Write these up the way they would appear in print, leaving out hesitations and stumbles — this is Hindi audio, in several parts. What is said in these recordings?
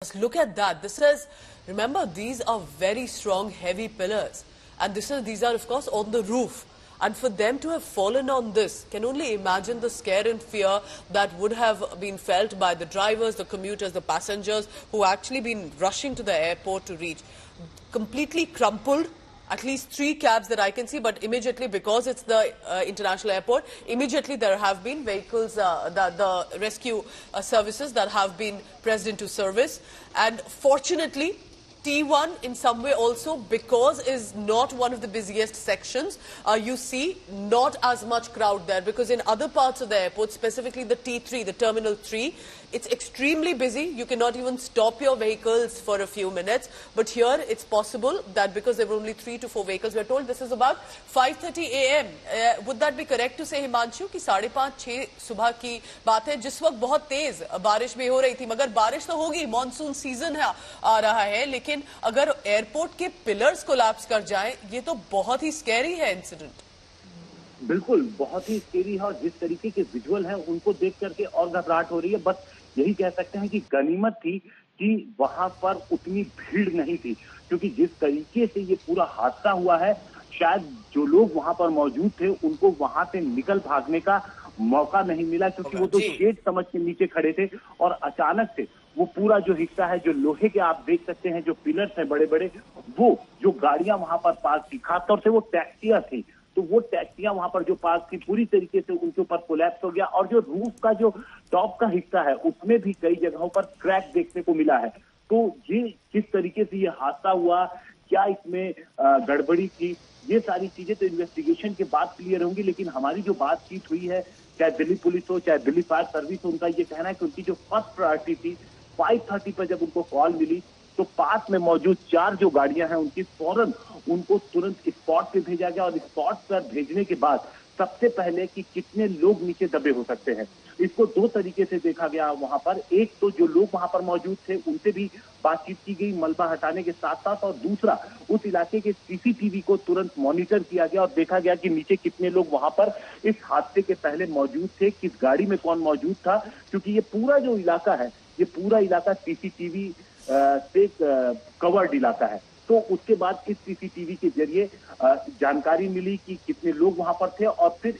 Just look at that. This is, remember, these are very strong, heavy pillars. And these are, of course, on the roof. And for them to have fallen on this, can only imagine the scare and fear that would have been felt by the drivers, the commuters, the passengers who actually been rushing to the airport to reach. Completely crumpled. At least 3 cabs that I can see, but immediately, because it's the international airport, immediately there have been vehicles, the rescue services that have been pressed into service. And fortunately, T1 in some way also, because is not one of the busiest sections, you see not as much crowd there, because in other parts of the airport, specifically the T3, the Terminal 3, it's extremely busy. You cannot even stop your vehicles for a few minutes. But here it's possible that because there were only 3 to 4 vehicles, we are told this is about 5:30 a.m. Would that be correct to say, Himanshu, कि 5:30-6 सुबह की बात है, जिस वक्त बहुत तेज बारिश भी हो रही थी, मगर बारिश तो होगी, मानसून सीजन है आ रहा है, लेकिन अगर एयरपोर्ट के पिलर्स कोलैप्स कर जाएं, ये तो बहुत ही स्कैरी है इंसिडेंट। बिल्कुल, बहुत ही स्केरी है और जिस तरीके के विजुअल हैं उनको देख करके और घबराहट हो रही है। बस यही कह सकते हैं कि गनीमत थी कि वहां पर उतनी भीड़ नहीं थी, क्योंकि जिस तरीके से ये पूरा हादसा हुआ है, शायद जो लोग वहां पर मौजूद थे उनको वहां से निकल भागने का मौका नहीं मिला, क्योंकि वो तो शेड समझ के नीचे खड़े थे और अचानक से वो पूरा जो हिस्सा है, जो लोहे के आप देख सकते हैं, जो पिलर्स हैं बड़े बड़े, वो जो गाड़ियां वहां पर पार्क थी, खासतौर से वो टैक्सियां थी, तो वो टैक्सियां वहां पर जो पार्क थी पूरी तरीके से उनके ऊपर कोलैप्स हो गया। और जो रूफ का जो टॉप का हिस्सा है उसमें भी कई जगहों पर क्रैक देखने को मिला है। तो ये किस तरीके से ये हादसा हुआ, क्या इसमें गड़बड़ी थी, ये सारी चीजें तो इन्वेस्टिगेशन के बाद क्लियर होंगी। लेकिन हमारी जो बातचीत हुई है, चाहे दिल्ली पुलिस हो, चाहे दिल्ली फायर सर्विस हो, उनका ये कहना है कि उनकी जो फर्स्ट प्रायोरिटी थी, 5:30 पर जब उनको कॉल मिली तो पास में मौजूद 4 जो गाड़ियां हैं उनकी फौरन उनको तुरंत स्पॉट पे भेजा गया। और स्पॉट पर भेजने के बाद सबसे पहले कि कितने लोग नीचे दबे हो सकते हैं, इसको 2 तरीके से देखा गया वहां पर। एक तो जो लोग वहां पर मौजूद थे उनसे भी बातचीत की गई मलबा हटाने के साथ साथ, और दूसरा उस इलाके के सीसीटीवी को तुरंत मॉनिटर किया गया और देखा गया कि नीचे कितने लोग वहां पर इस हादसे के पहले मौजूद थे, किस गाड़ी में कौन मौजूद था, क्योंकि ये पूरा जो इलाका है, ये पूरा इलाका सीसीटीवी से कवर्ड इलाका है। तो उसके बाद इस सीसीटीवी के जरिए जानकारी मिली कि कितने लोग वहां पर थे, और फिर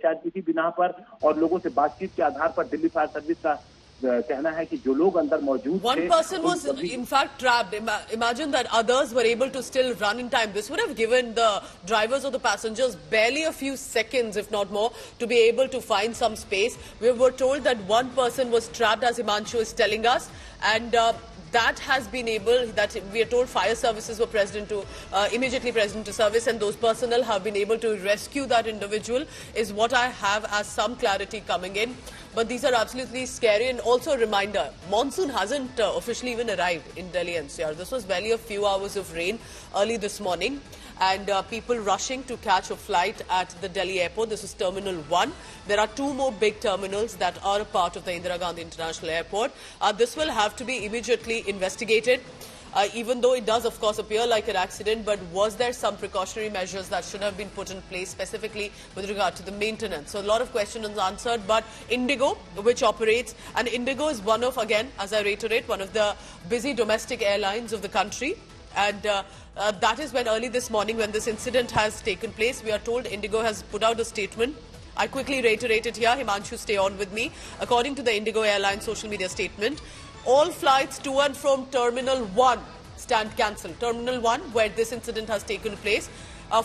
शायद इसी बिना पर और लोगों से बातचीत के आधार पर दिल्ली फायर सर्विस का कहना है कि जो लोग अंदर मौजूद थे, one person was in fact trapped. Imagine that others were able to still run in time. This would have given the drivers or the passengers barely a few seconds, if not more, to be able to find some space. We were told that one person was trapped, as Himanshu is telling us, and that has been able, that we are told fire services were immediately present into service, and those personnel have been able to rescue that individual, is what I have as some clarity coming in. But these are absolutely scary. And also a reminder, monsoon hasn't officially even arrived in Delhi NCR. This was barely a few hours of rain early this morning, and people rushing to catch a flight at the Delhi airport. This is Terminal 1. There are 2 more big terminals that are a part of the Indira Gandhi International Airport. This will have to be immediately investigated. Even though it does, of course, appear like an accident, but was there some precautionary measures that should have been put in place, specifically with regard to the maintenance? So a lot of questions unanswered, but Indigo, which operates, and Indigo is one of, again, as I reiterate, one of the busy domestic airlines of the country. And that is when early this morning, when this incident has taken place, we are told Indigo has put out a statement. I quickly reiterate it here. Himanshu, stay on with me. According to the Indigo Airlines social media statement, all flights to and from Terminal 1 stand cancelled. Terminal 1, where this incident has taken place.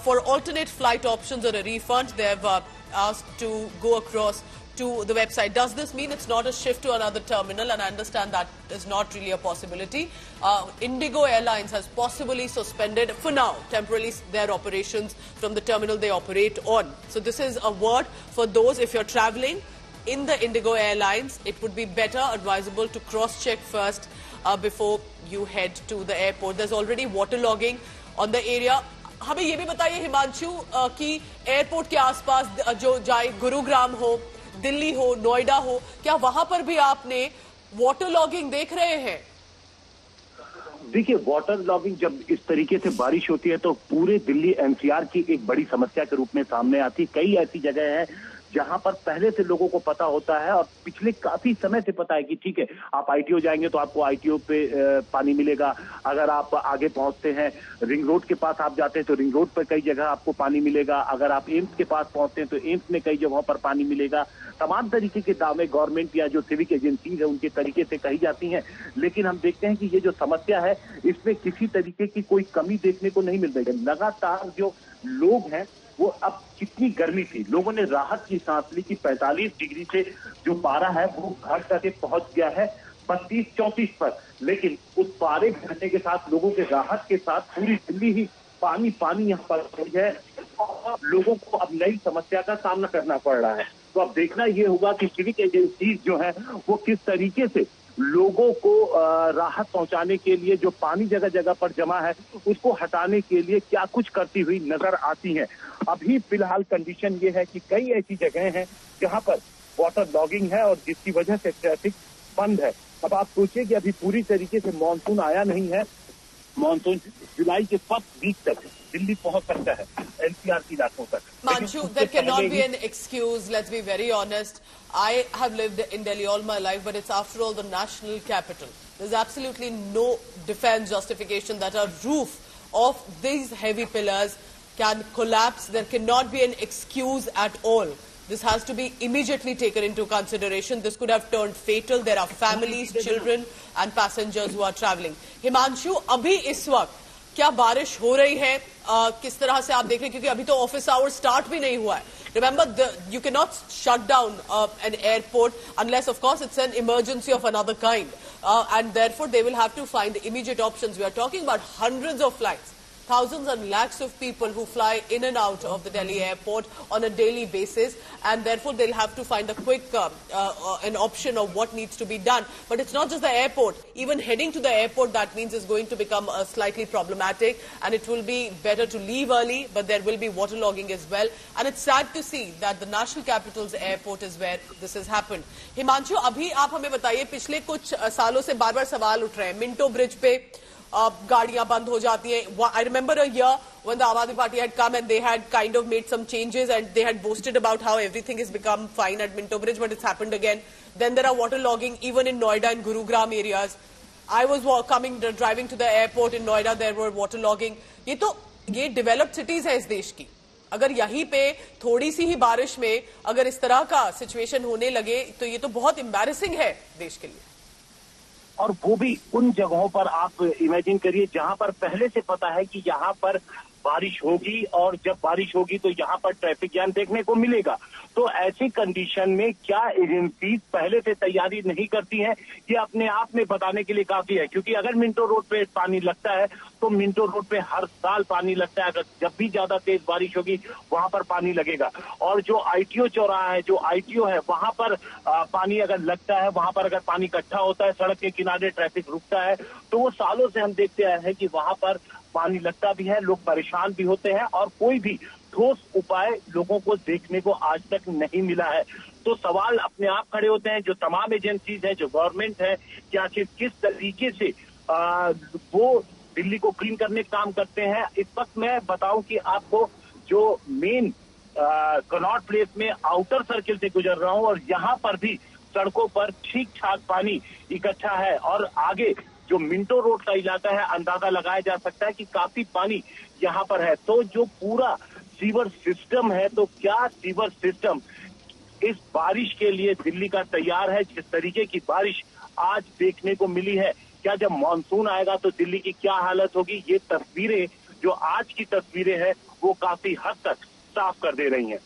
For alternate flight options or a refund, they have asked to go across to the website. Does this mean it's not a shift to another terminal? And I understand that is not really a possibility. Indigo Airlines has possibly suspended, for now, temporarily their operations from the terminal they operate on. So this is a word for those, if you're traveling in the Indigo Airlines, it would be better advisable to cross-check first before you head to the airport. There's already waterlogging on the area. हमें ये भी बताइए हिमांशु कि एयरपोर्ट के आसपास जो जाए, गुरुग्राम हो, दिल्ली हो, नोएडा हो, क्या वहां पर भी आपने वाटरलॉगिंग देख रहे हैं? देखिए, वाटर लॉगिंग जब इस तरीके से बारिश होती है तो पूरे दिल्ली एनसीआर की एक बड़ी समस्या के रूप में सामने आती है। कई ऐसी जगह है जहां पर पहले से लोगों को पता होता है और पिछले काफी समय से पता है कि ठीक है, आप आईटीओ जाएंगे तो आपको आईटीओ पे पानी मिलेगा। अगर आप आगे पहुंचते हैं, रिंग रोड के पास आप जाते हैं तो रिंग रोड पर कई जगह आपको पानी मिलेगा। अगर आप एम्स के पास पहुंचते हैं तो एम्स में कई जगहों पर पानी मिलेगा। तमाम तरीके के दावे गवर्नमेंट या जो सिविक एजेंसीज है उनके तरीके से कही जाती हैं, लेकिन हम देखते हैं कि ये जो समस्या है इसमें किसी तरीके की कोई कमी देखने को नहीं मिल रही है। लगातार जो लोग हैं वो, अब कितनी गर्मी थी, लोगों ने राहत की सांस ली कि 45 डिग्री से जो पारा है वो घट करके पहुंच गया है 32-34 पर, लेकिन उस पारे घटने के साथ लोगों के राहत के साथ पूरी दिल्ली ही पानी पानी यहाँ पर हो है और लोगों को अब नई समस्या का सामना करना पड़ रहा है। तो अब देखना ये होगा कि सिविक एजेंसीज जो है वो किस तरीके से लोगों को राहत पहुंचाने के लिए जो पानी जगह जगह पर जमा है उसको हटाने के लिए क्या कुछ करती हुई नजर आती है। अभी फिलहाल कंडीशन ये है कि कई ऐसी जगह हैं जहां पर वाटर लॉगिंग है और जिसकी वजह से ट्रैफिक बंद है। अब आप सोचिए कि अभी पूरी तरीके से मानसून आया नहीं है, मानसून जुलाई के फर्स्ट वीक तक दिल्ली पहुंच सकता है, एनसीआर की इलाकों तक। Manshu, there cannot be an excuse. Let's be very honest. I have lived in Delhi all my life, but it's after all the national capital. There's absolutely no defense justification that a roof of these heavy pillars can collapse. There cannot be an excuse at all. This has to be immediately taken into consideration. This could have turned fatal. There are families, children and passengers who are traveling. Himanshu, abhi is waqt क्या बारिश हो रही है? किस तरह से आप देख रहे हैं, क्योंकि अभी तो ऑफिस आवर स्टार्ट भी नहीं हुआ है। Remember, you cannot shut down an airport unless, of course, it's an emergency of another kind. And therefore, they will have to find immediate options. We are talking about hundreds of flights, thousands and lakhs of people who fly in and out of the Delhi airport on a daily basis, and therefore they'll have to find a quick an option of what needs to be done. But it's not just the airport. Even heading to the airport, that means is going to become slightly problematic, and it will be better to leave early, but there will be waterlogging as well. And it's sad to see that the national capital's airport is where this has happened. Himanshu, अभी आप हमें बताइए, पिछले कुछ सालों से बार-बार सवाल उठ रहे हैं, मिंटो ब्रिज पे गाड़ियां बंद हो जाती हैं. I remember a year when the Aam Aadmi Party had come and they had kind of made some changes and they had boasted about how everything has become fine at Minto Bridge, but it's happened again. Then there are waterlogging even in Noida and Gurugram areas. I was driving to the airport in Noida, there were waterlogging. ये developed cities है इस देश की. अगर यहीं पे थोड़ी सी ही बारिश में अगर इस तरह का सिचुएशन होने लगे तो ये तो बहुत एम्बैरेसिंग है देश के लिए. और वो भी उन जगहों पर आप इमेजिन करिए जहां पर पहले से पता है कि यहाँ पर बारिश होगी और जब बारिश होगी तो यहाँ पर ट्रैफिक जाम देखने को मिलेगा. तो ऐसी कंडीशन में क्या एजेंसी पहले से तैयारी नहीं करती है, ये अपने आप में बताने के लिए काफी है. क्योंकि अगर मिंटो रोड पे पानी लगता है तो मिंटो रोड पे हर साल पानी लगता है. अगर जब भी ज्यादा तेज बारिश होगी वहां पर पानी लगेगा. और जो आईटीओ चौराहा है, जो आईटीओ है, वहां पर पानी अगर लगता है, वहां पर अगर पानी इकट्ठा होता है, सड़क के किनारे ट्रैफिक रुकता है, तो वो सालों से हम देखते आए हैं कि वहां पर पानी लगता भी है, लोग परेशान भी होते हैं और कोई भी ठोस उपाय लोगों को देखने को आज तक नहीं मिला है. तो सवाल अपने आप खड़े होते हैं, जो तमाम एजेंसीज हैं, जो गवर्नमेंट है, क्या किस तरीके से वो दिल्ली को क्लीन करने का काम करते हैं. इस वक्त मैं बताऊं कि आपको जो मेन कनॉट प्लेस में आउटर सर्किल से गुजर रहा हूं और यहाँ पर भी सड़कों पर ठीक ठाक पानी इकट्ठा है और आगे जो मिंटो रोड का इलाका है अंदाजा लगाया जा सकता है कि काफी पानी यहाँ पर है. तो जो पूरा सीवर सिस्टम है, तो क्या सीवर सिस्टम इस बारिश के लिए दिल्ली का तैयार है? जिस तरीके की बारिश आज देखने को मिली है, क्या जब मानसून आएगा तो दिल्ली की क्या हालत होगी? ये तस्वीरें, जो आज की तस्वीरें हैं, वो काफी हद तक साफ कर दे रही हैं.